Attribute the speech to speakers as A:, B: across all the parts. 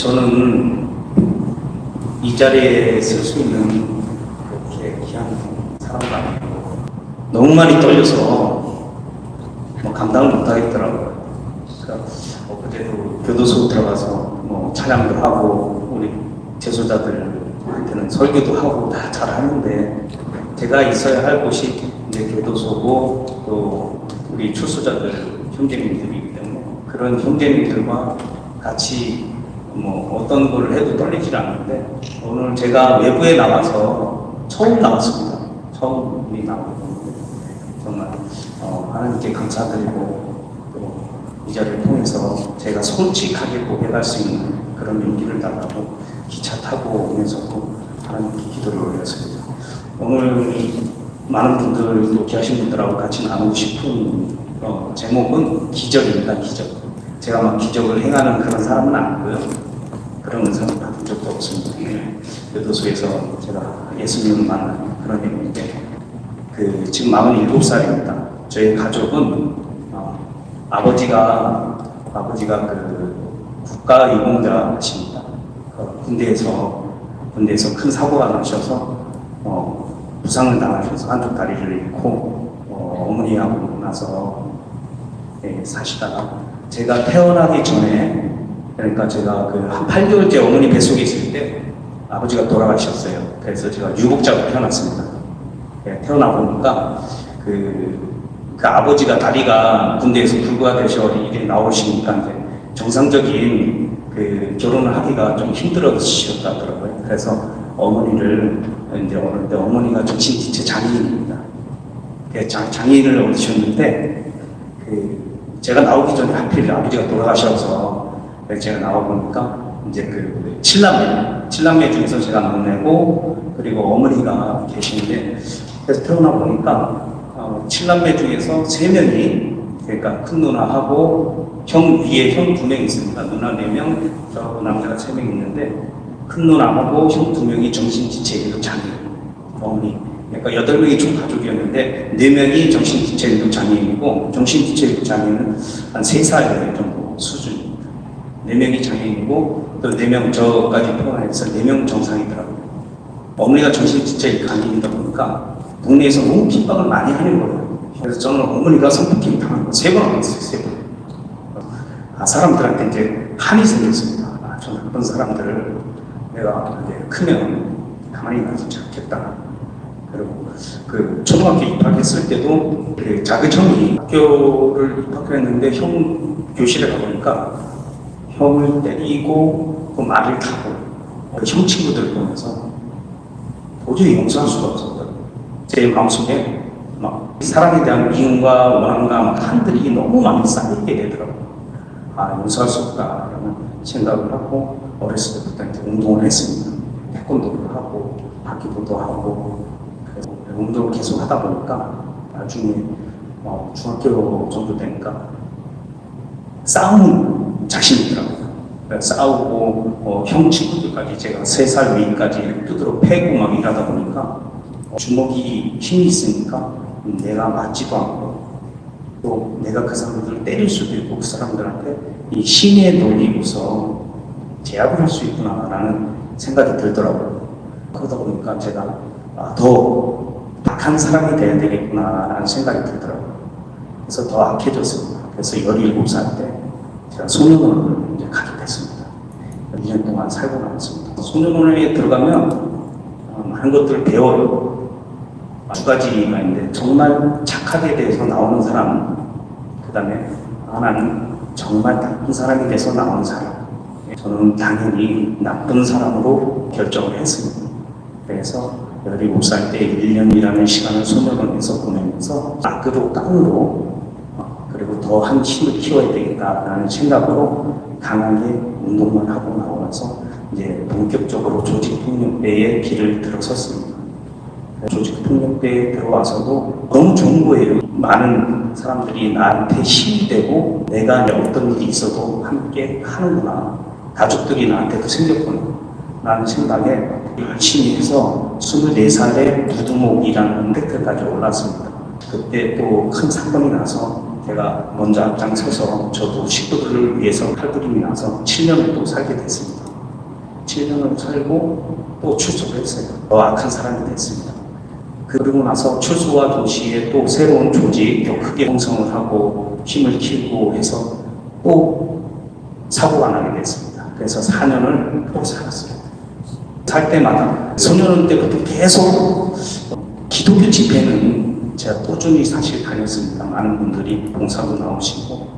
A: 저는 이 자리에 쓸 수 있는 그렇게 귀한 사람도 아니고 너무 많이 떨려서 감당을 못 하겠더라고요. 그러니까 어제도 교도소 들어가서 찬양도 하고 우리 제소자들한테는 설교도 하고 다 잘하는데 제가 있어야 할 곳이 이제 교도소고 또 우리 출소자들 형제님들이기 때문에 그런 형제님들과 같이 어떤 걸 해도 떨리질 않는데 오늘 제가 외부에 나와서 처음 나왔습니다. 처음이 나왔는데 정말 하나님께 감사드리고 또 이 자리를 통해서 제가 솔직하게 고백할 수 있는 그런 용기를 달라고 기차 타고 오면서도 하나님께 기도를 올렸습니다. 오늘 많은 분들 또 귀하신 분들하고 같이 나누고 싶은 제목은 기적입니다. 기적. 제가 막 기적을 행하는 그런 사람은 아니고요. 그런 은사를 받은 적도 없습니다. 교도소에서 제가 예수님을 만난 그런 얘기인데 지금 47살입니다. 저희 가족은 아버지가 국가유공자십니다. 군대에서 큰 사고가 나셔서 부상을 당하셔서 한쪽 다리를 잃고 어머니하고 나서 사시다가 제가 태어나기 전에 그러니까 제가 한 8개월째 어머니 뱃속에 있을 때 아버지가 돌아가셨어요. 그래서 제가 유복자로 태어났습니다. 태어나 보니까 그 아버지가 다리가 군대에서 불구하되셔 이게 나오시니까 이제 정상적인 결혼을 하기가 좀 힘들어지셨다더라고요. 그래서 어머니를 이제 어는데 어머니가 정신지체 장애인입니다. 장애인을 얻으셨는데 제가 나오기 전에 하필 아버지가 돌아가셔서 제가 나와 보니까 이제 칠남매 중에서 제가 막내고 그리고 어머니가 계시는데 그래서 태어나 보니까 칠남매 중에서 3명이 그러니까 큰 누나하고 위에 형 2명 있습니다. 누나 4명, 저 남자가 3명 있는데 큰 누나하고 형 2명이 정신지체인도 장애인 어머니 그러니까 8명이 총 가족이었는데 4명이 정신지체인도 장애인이고 정신지체인도 장애인은 한 3살 정도 수준입니다. 4명이 장애인이고 또 4명 저까지 포함해서 4명 정상이더라고요. 어머니가 정신지체 장애인이다 보니까 동네에서 너무 핍박을 많이 하는 거예요. 그래서 저는 어머니가 성폭행 당한 거 3번 하겠어요. 3번. 사람들한테 이제 한이 생겼습니다. 저는 그런 사람들을 내가 이제 크면 가만히 놔두지 않겠다. 그리고 초등학교 입학했을 때도 작은 형이 학교를 입학했는데 형 교실에 가보니까 형을 때리고 또 말을 타고 형 친구들 보면서 도저히 용서할 수가 없었거든요. 제 마음속에 막 사람에 대한 미움과 원함과 한들이 너무 많이 쌓이게 되더라고요. 용서할 수 없다라는 생각을 하고 어렸을 때부터 이제 운동을 했습니다. 태권도를 하고 바퀴볼도 하고 그래서 운동을 계속 하다 보니까 나중에 중학교 정도 되니까 싸우는 자신이더라고요. 싸우고 형 친구들까지 제가 3살 위까지 두드러 패고 막 일하다 보니까 주먹이 힘이 있으니까 내가 맞지도 않고 또 내가 그 사람들을 때릴 수도 있고 그 사람들한테 이 힘에 놀리고서 제압을 할 수 있구나라는 생각이 들더라고요. 그러다 보니까 제가 더 악한 사람이 돼야 되겠구나라는 생각이 들더라고요. 그래서 더 악해졌습니다. 그래서 17살 때 제가 소년원을 이제 가게 됐습니다. 2년 동안 살고 나왔습니다. 소년원에 들어가면 많은 것들을 배워요. 2가지가 있는데 정말 착하게 돼서 나오는 사람, 그 다음에 하나는 정말 나쁜 사람이 돼서 나오는 사람. 저는 당연히 나쁜 사람으로 결정을 했습니다. 그래서 17살 때 1년이라는 시간을 소년원에서 보내면서 악으로 깡으로 그리고 더한 힘을 키워야 되겠다라는 생각으로 강하게 운동만 하고 나와서 이제 본격적으로 조직폭력배의 길을 들어섰습니다. 조직폭력배에 들어와서도 너무 좋은 거예요. 많은 사람들이 나한테 힘이 되고 내가 어떤 일이 있어도 함께 하는구나. 가족들이 나한테도 생겼구나. 라는 생각에 열심히 해서 24살에 무두목이라는 획득까지 올랐습니다. 그때 또 큰 사건이 나서 제가 먼저 앞장서서 저도 식구들을 위해서 칼부림이 나서 7년을 또 살게 됐습니다. 7년을 살고 또 출소를 했어요. 더 악한 사람이 됐습니다. 그러고 나서 출소와 동시에 또 새로운 조직, 더 크게 형성을 하고 힘을 키우고 해서 또 사고가 나게 됐습니다. 그래서 4년을 또 살았어요. 살 때마다 소년 때부터 계속 기독교 집회는 제가 꾸준히 사실 다녔습니다. 많은 분들이 봉사도 나오시고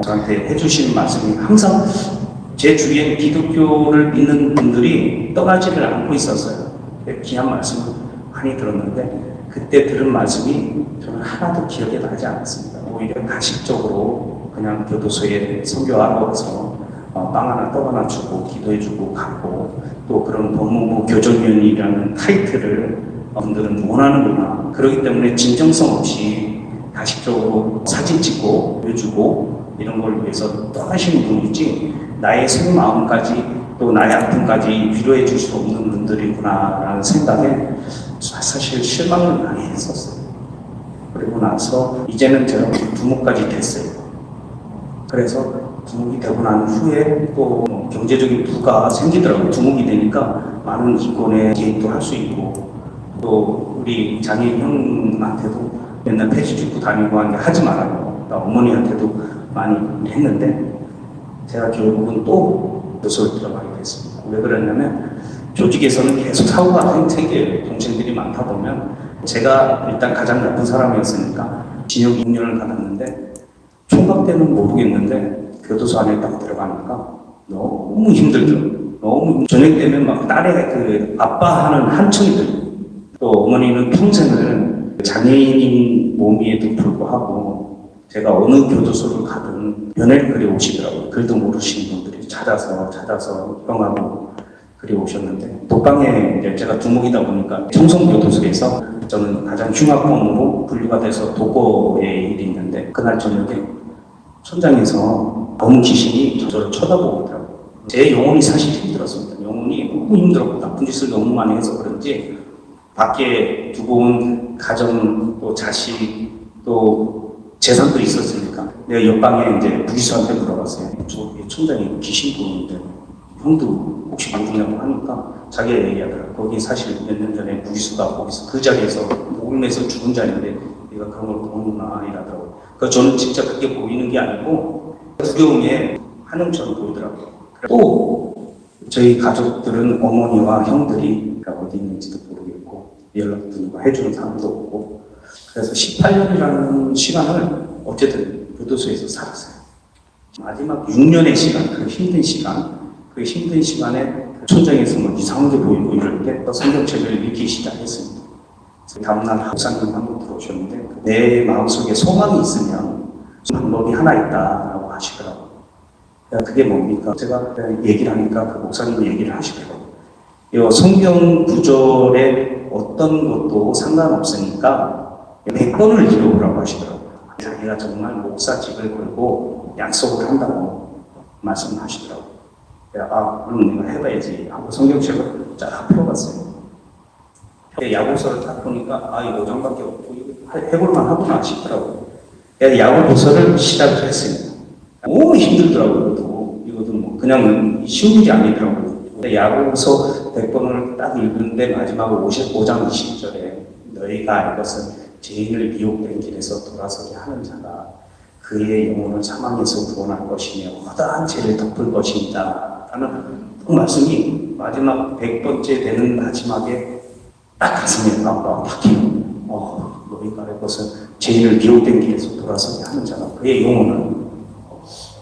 A: 저한테 해주시는 말씀이 항상 제 주위에 기독교를 믿는 분들이 떠나지를 않고 있었어요. 귀한 말씀을 많이 들었는데 그때 들은 말씀이 저는 하나도 기억에 나지 않았습니다. 오히려 가식적으로 그냥 교도소에 선교하러 가서 빵 하나 떡 하나 주고 기도해주고 가고 또 그런 법무부 교정위원이라는 타이틀을 분들은 원하는구나. 그렇기 때문에 진정성 없이 가식적으로 사진 찍고 보여주고 이런 걸 위해서 떠나시는 분이지 나의 속마음까지 또 나의 아픔까지 위로해 줄 수 없는 분들이구나 라는 생각에 사실 실망을 많이 했었어요. 그리고 나서 이제는 제가 두목까지 됐어요. 그래서 두목이 되고 난 후에 또 경제적인 부가 생기더라고요. 두목이 되니까 많은 이권에 개입도 할 수 있고 또 우리 장애인 형한테도 맨날 폐지 줍고 다니고 하지 말라고 어머니한테도 많이 했는데 제가 결국은 또 교소를 들어가게 됐습니다. 왜 그러냐면 조직에서는 계속 사고가 생겨요. 동생들이 많다 보면 제가 일단 가장 나쁜 사람이었으니까 징역 6년을 받았는데 총각 때는 모르겠는데 교도소 안에 딱 들어가니까 너무 힘들더라고요. 너무 저녁 때면 막 딸의 그 아빠하는 한청이 들고 또 어머니는 평생을 장애인인 몸에도 불구하고 제가 어느 교도소를 가든 면회를 그리 오시더라고요. 글도 모르시는 분들이 찾아서 입방하고 그리 오셨는데 독방에 이제 제가 두목이다 보니까 청송교도소에서 저는 가장 흉악범으로 분류가 돼서 도거에 일이 있는데 그날 저녁에 천장에서 검은 귀신이 저를 쳐다보고 있더라고요. 제 영혼이 사실 힘들었습니다. 영혼이 너무 힘들었고 나쁜 짓을 너무 많이 해서 그런지 밖에 두고 온 가정 또 자식 또 재산도 있었으니까 내가 옆방에 이제 부기수한테 물어봤어요. 저 천장에 귀신 보이는데 형도 혹시 모르냐고 하니까 자기가 얘기하더라고요. 거기 사실 몇 년 전에 부기수가 거기서 그 자리에서 목을 매서 죽은 자리인데 내가 그런 걸 보는구나 이러더라고요. 저는 진짜 그게 보이는 게 아니고 두려움에 한영처럼 보이더라고요. 또 저희 가족들은 어머니와 형들이 어디 있는지도 모르겠고 연락도 해주는 사람도 없고 그래서 18년이라는 시간을 어쨌든 교도소에서 살았어요. 마지막 6년의 시간, 그 힘든 시간에 천장에서 뭐 이상한 게 보이고 이럴 때 성경책을 읽기 시작했습니다. 다음날 목사님 한 분 들어오셨는데 내 마음속에 소망이 있으면 방법이 하나 있다라고 하시더라고요. 그게 뭡니까? 제가 얘기를 하니까 그 목사님이 얘기를 하시더라고요. 이 성경 구절에 어떤 것도 상관없으니까 100번을 읽어보라고 하시더라고요. 자기가 정말 목사직을 걸고 약속을 한다고 말씀하시더라고요. 그럼 내가 해봐야지 하고 성경책을 쫙 펴봤어요. 야고보서를 딱 보니까 이거 5장밖에 없고 해볼만 하구나 싶더라고요. 야고보서를 시작을 했습니다. 너무 힘들더라고요. 이것도 뭐 그냥 쉬운 일이 아니더라고요. 야고보서 100번을 딱 읽는데 마지막 55장 20절에 너희가 알 것은 죄인을 미혹된 길에서 돌아서게 하는 자가 그의 영혼을 사망에서 구원할 것이며 허다한 죄를 덮을 것입니다. 라는 말씀이 마지막 100번째 되는 마지막에 딱 가슴에 박히는 너희가 알 것은 죄인을 미혹된 길에서 돌아서게 하는 자가 그의 영혼을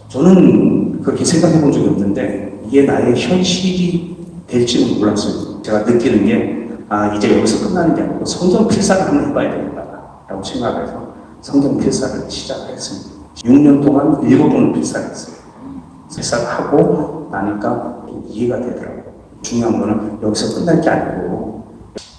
A: 저는 그렇게 생각해 본 적이 없는데 이게 나의 현실이 될지는 몰랐어요. 제가 느끼는 게 이제 여기서 끝나는 게 아니고 성경 필사를 한번 해봐야 되겠다라고 생각해서 성경 필사를 시작했습니다. 6년 동안 7번을 필사를 했어요. 필사를 하고 나니까 이해가 되더라고요. 중요한 거는 여기서 끝날 게 아니고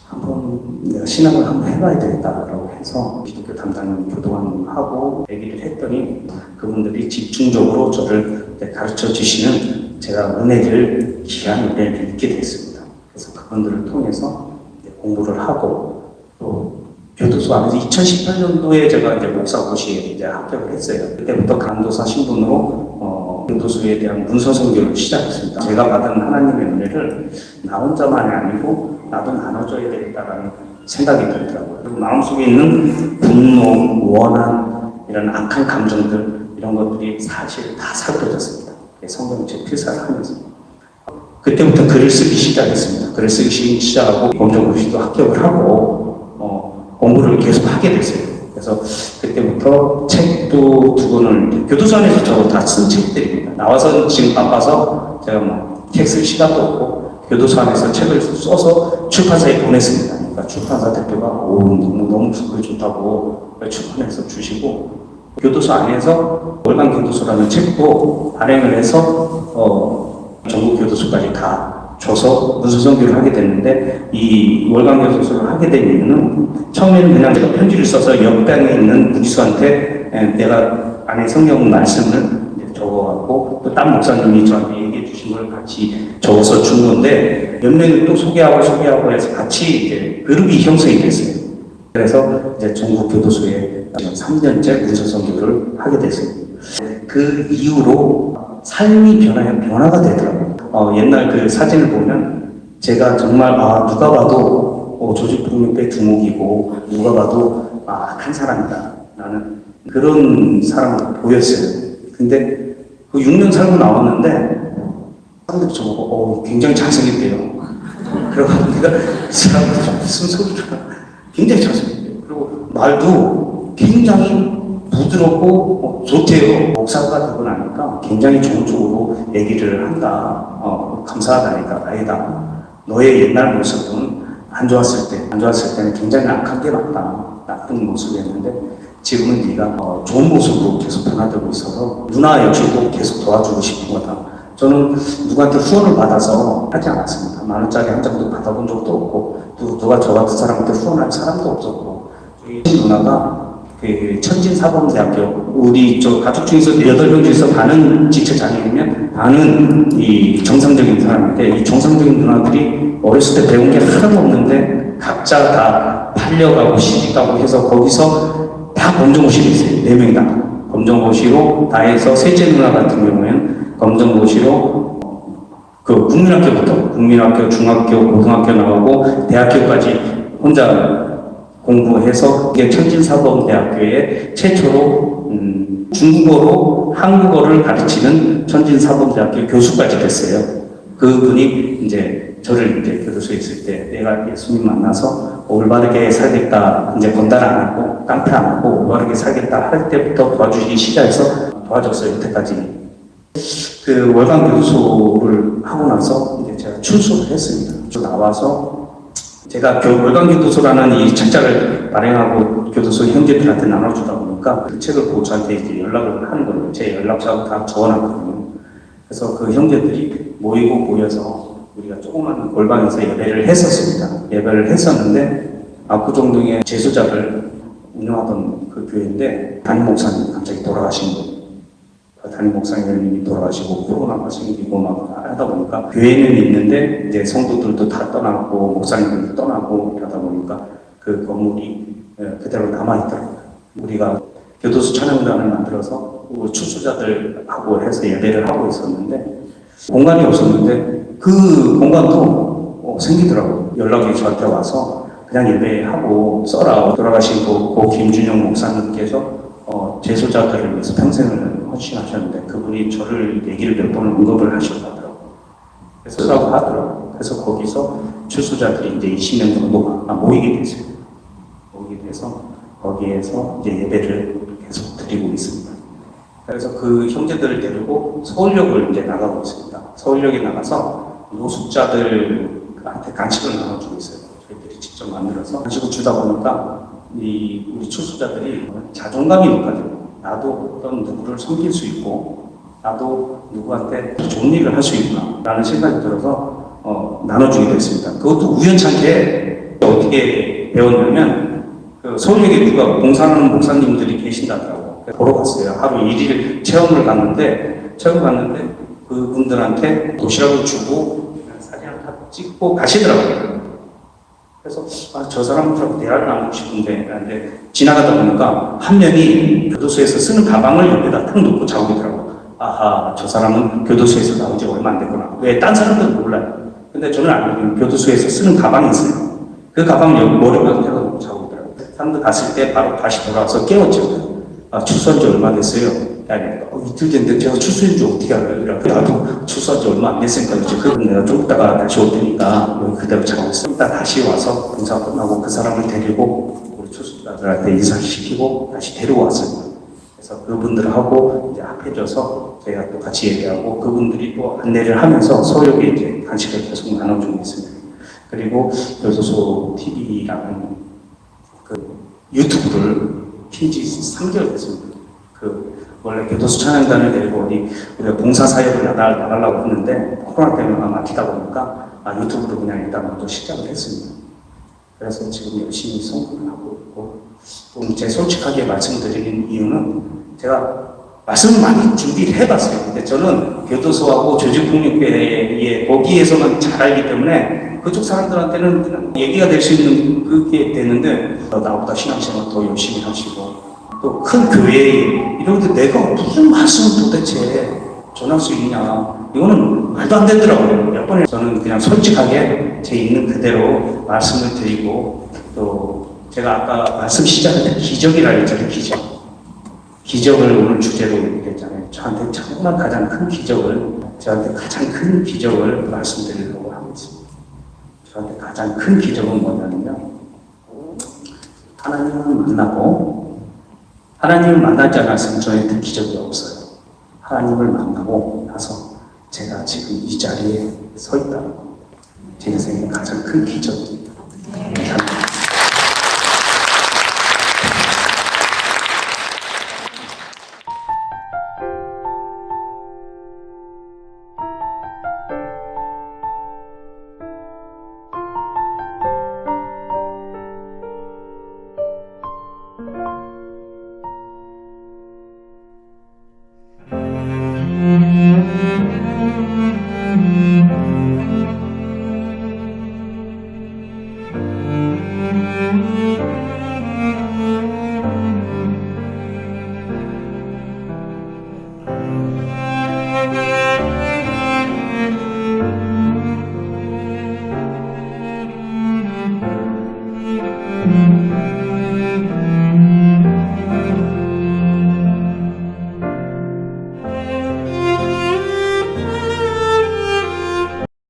A: 한번 내가 신앙을 한번 해봐야 되겠다라고 해서 기독교 담당 교도관하고 얘기를 했더니 그분들이 집중적으로 저를 가르쳐 주시는 제가 은혜를 귀한 은혜를 잊게 됐습니다. 그래서 그분들을 통해서 공부를 하고 또 교도소 안에서 2018년도에 제가 목사고시에 합격을 했어요. 그때부터 간도사 신분으로 교도소에 대한 문서 선교를 시작했습니다. 제가 받은 하나님의 은혜를 나 혼자만이 아니고 나도 나눠줘야 되겠다라는 생각이 들더라고요. 그리고 마음속에 있는 분노, 원한, 이런 악한 감정들, 이런 것들이 사실 다 사그러졌습니다. 성경책 필사를 하면서. 그때부터 글을 쓰기 시작했습니다. 글을 쓰기 시작하고 검정고시도 합격을 하고 공부를 계속 하게 됐어요. 그래서 그때부터 책도 2권을 교도소 안에서 저도 다 쓴 책들입니다. 나와서 지금 바빠서 제가 책 쓸 시간도 없고 교도소 안에서 책을 써서 출판사에 보냈습니다. 그러니까 출판사 대표가 너무 그게 좋다고 출판해서 주시고 교도소 안에서 월간 교도소라는 책도 발행을 해서 전국 교도소까지 다 줘서 문서 선교를 하게 됐는데 이 월간 교도소를 하게 된 이유는 처음에는 그냥 내가 편지를 써서 옆방에 있는 무기수한테 내가 안에 성경 말씀을 적어갖고 또 딴 목사님이 저한테 얘기해 주신 걸 같이 적어서 준 건데 몇 명이 또 소개하고 해서 같이 이제 그룹이 형성이 됐어요. 그래서 이제 전국 교도소에 3년째 문서 선교를 하게 됐습니다. 그 이후로 삶이 변화가 되더라고요. 옛날 그 사진을 보면 제가 정말 누가 봐도 조직폭력배 두목이고 누가 봐도 악한 사람이다 라는 그런 사람으로 보였어요. 근데 그 6년 살고 나왔는데 사람들이 저보고 굉장히 잘생겼대요. 그러고 내가 그 사람들 무슨 소리를 굉장히 잘생겼대요. 그리고 말도 굉장히 부드럽고 좋대요. 목사가 되고 나니까 굉장히 좋은 쪽으로 얘기를 한다. 감사하다니까. 아니다. 너의 옛날 모습은 안 좋았을 때는 굉장히 악한 게 맞다. 나쁜 모습이었는데 지금은 네가 좋은 모습으로 계속 변화되고 있어서 누나 역시도 계속 도와주고 싶은 거다. 저는 누구한테 후원을 받아서 하지 않았습니다. 10,000원짜리 한 장도 받아본 적도 없고 또 누가 저 같은 사람한테 후원할 사람도 없었고 저희 누나가 그 천진사범대학교 우리 저 가족 중에서 8명 중에서 반은 지체장애이면 반은 이 정상적인 사람인데 이 정상적인 누나들이 어렸을 때 배운 게 하나도 없는데 각자 다 팔려가고 시집가고 해서 거기서 다 검정고시를 있어요. 4명이 다 검정고시로 다 해서 셋째 누나 같은 경우에는 검정고시로 그 국민학교, 중학교, 고등학교 나오고 대학교까지 혼자 공부해서 이게 천진사범대학교에 최초로 중국어로 한국어를 가르치는 천진사범대학교 교수까지 됐어요. 그분이 이제 저를 이제 교도소에 있을 때 내가 예수님 만나서 올바르게 살겠다 이제 건달 안 하고 깡패 안 하고 올바르게 살겠다 할 때부터 도와주기 시작해서 도와줬어요. 여태까지. 그 월간 교도소를 하고 나서 이제 제가 출소를 했습니다. 나와서 제가 월간 교도소라는 이 책자를 발행하고 교도소 형제들한테 나눠주다 보니까 그 책을 보고 저한테 이제 연락을 하는 거예요. 제 연락처하고 다 적어놨거든요. 그래서 그 형제들이 모여서 우리가 조그만 골방에서 예배를 했었습니다. 예배를 했었는데 압구정동에 재소자를 운영하던 그 교회인데 담임 목사님 갑자기 돌아가신 거예요. 담임 목사님이 돌아가시고 코로나가 생기고 막 하다 보니까 교회는 있는데 이제 성도들도 다 떠나고 목사님들도 떠나고 이러다 보니까 그 건물이 그대로 남아있더라고요. 우리가 교도소 찬양단을 만들어서 출소자들하고 해서 예배를 하고 있었는데 공간이 없었는데 그 공간도 생기더라고요. 연락이 저한테 와서 그냥 예배하고 써라. 돌아가신 고 김준영 목사님께서 재소자들을 위해서 평생을 헌신하셨는데 그분이 저를 얘기를 몇 번을 언급을 하셨더라고요. 그래서 쓰라고 하더라고요. 그래서 거기서 출소자들이 이제 20년 정도가 모이게 됐어요. 모이게 돼서 거기에서 이제 예배를 계속 드리고 있습니다. 그래서 그 형제들을 데리고 서울역을 이제 나가고 있습니다. 서울역에 나가서 노숙자들한테 간식을 나눠주고 있어요. 저희들이 직접 만들어서 간식을 주다 보니까 우리 출소자들이 자존감이 높아져요. 나도 어떤 누구를 섬길 수 있고 나도 누구한테 좋은 일을 할 수 있구나 라는 생각이 들어서 나눠주게 됐습니다. 그것도 우연찮게 어떻게 배웠냐면 그 서울역에 누가 봉사하는 목사님들이 계신다더라고요. 보러 갔어요. 하루 1일 체험을 갔는데 그분들한테 도시락을 주고 사진을 다 찍고 가시더라고요. 그래서 저 사람들하고 대화를 나누고 싶은데 지나가다 보니까 한 명이 교도소에서 쓰는 가방을 옆에다 탁 놓고 자고 있더라고요. 아하, 저 사람은 교도소에서 나온 지 얼마 안 됐구나. 왜? 딴 사람들은 몰라요. 근데 저는 알거든요. 교도소에서 쓰는 가방이 있어요. 그 가방 여기 머리가 내가 자고 있더라고요. 사람들 갔을 때 바로 다시 돌아와서 깨웠죠. 아, 출소한 지 얼마 됐어요? 이틀 됐는데 제가 출소한 지 어떻게 알아요? 나도 출소한 지 얼마 안 됐으니까 이제 그럼 내가 좀 이따가 다시 올 테니까 여기 그대로 자고 있어. 이따 다시 와서 공사 끝나고 그 사람을 데리고 우리 출소자들한테 인사시키고 다시 데려왔어요. 그래서 그분들하고 이제 합해져서 저희가 또 같이 얘기하고 그분들이 또 안내를 하면서 서로에게 이제 간식을 계속 나눠주고 있습니다. 그리고 교도소 TV라는 그 유튜브를 킨지 3개월 됐습니다. 원래 교도소 찬양단을 데리고 우리가 봉사 사역을 나가려고 했는데 코로나 때문에 막히다 보니까 유튜브로 그냥 일단 먼저 시작을 했습니다. 그래서 지금 열심히 성공을 하고 있고 또 제 솔직하게 말씀드리는 이유는 제가 말씀을 많이 준비를 해봤어요. 근데 저는 교도소하고 조직폭력배의 거기에서만 잘 알기 때문에 그쪽 사람들한테는 그냥 얘기가 될 수 있는 그게 되는데 나보다 신앙생활 더 열심히 하시고 또 큰 교회에 이런데 내가 무슨 말씀을 도대체 전할 수 있냐 이거는 말도 안 되더라고요. 몇 번에 저는 그냥 솔직하게 제 있는 그대로 말씀을 드리고 또 제가 아까 말씀 시작할 때 기적이라 했잖아요. 기적을 오늘 주제로 얘기했잖아요. 저한테 정말 가장 큰 기적을 저한테 가장 큰 기적을 말씀드리려고 하고 있습니다. 저한테 가장 큰 기적은 뭐냐면요. 하나님을 만나고 하나님을 만나지 않았으면 저한테 기적이 없어요. 하나님을 만나고 나서 제가 지금 이 자리에 서 있다는 거. 제 인생의 가장 큰 기적입니다.